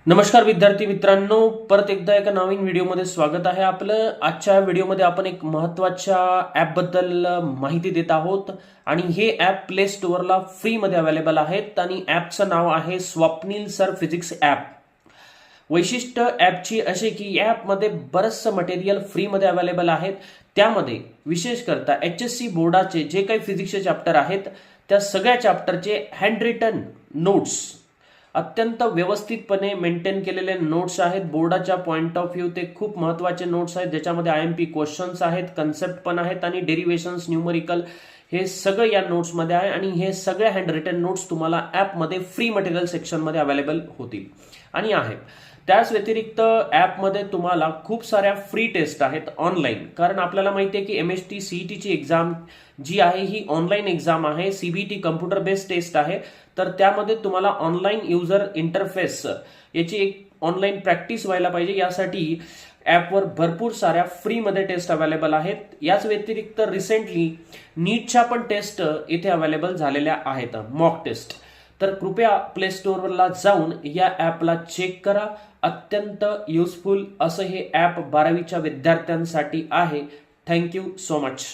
नमस्कार विद्यार्थी मित्रांनो, परत एकदा एका नवीन व्हिडिओमध्ये स्वागत आहे आपलं। आजच्या व्हिडिओमध्ये आपण एक महत्त्वाच्या ॲप बद्दल माहिती देत आहोत आणि हे ॲप प्ले स्टोअरला फ्री मध्ये अवेलेबल आहेत आणि ॲपचं नाव आहे स्वप्नील सर फिजिक्स ॲप। वैशिष्ट्य ॲपची असे की या ॲपमध्ये बरंचसं मटेरियल फ्रीमध्ये अवेलेबल आहेत। त्यामध्ये विशेष करता HSC बोर्डाचे जे काही फिजिक्सचे चॅप्टर आहेत त्या सगळ्या चॅप्टरचे हँड रिटन नोट्स अत्यंत व्यवस्थितपणे मेंटेन केलेले नोट्स आहेत। बोर्डाच्या पॉइंट ऑफ व्ह्यू ते खूप महत्त्वाचे नोट्स आहेत, ज्याच्यामध्ये IMP क्वेश्चन्स आहेत, कन्सेप्ट पण आहेत आणि डेरिव्हेशन्स न्यूमरिकल हे सगळं या नोट्समध्ये आहे आणि हे सगळे हँड रिटन नोट्स तुम्हाला ॲपमध्ये फ्री मटेरियल सेक्शनमध्ये अवेलेबल होतील आणि आहेत। त्याच व्यतिरिक्त ॲपमध्ये तुम्हाला खूप साऱ्या फ्री टेस्ट आहेत ऑनलाईन, कारण आपल्याला माहिती आहे की MST CET ची एक्झाम जी आहे ही ऑनलाईन एक्झाम आहे। CBT कम्प्युटर बेस्ड टेस्ट आहे, तर त्यामध्ये तुम्हाला ऑनलाईन युजर इंटरफेस याची एक ऑनलाईन प्रॅक्टिस व्हायला पाहिजे। यासाठी ॲपवर भरपूर साऱ्या फ्रीमध्ये टेस्ट अवेलेबल आहेत। याच व्यतिरिक्त रिसेंटली नीटच्या पण टेस्ट इथे अवेलेबल झालेल्या आहेत, मॉक टेस्ट। तर कृपया प्ले स्टोअरला जाऊन या ॲपला चेक करा। अत्यंत युजफुल असं हे ॲप 12वीच्या विद्यार्थ्यांसाठी आहे। Thank you so much.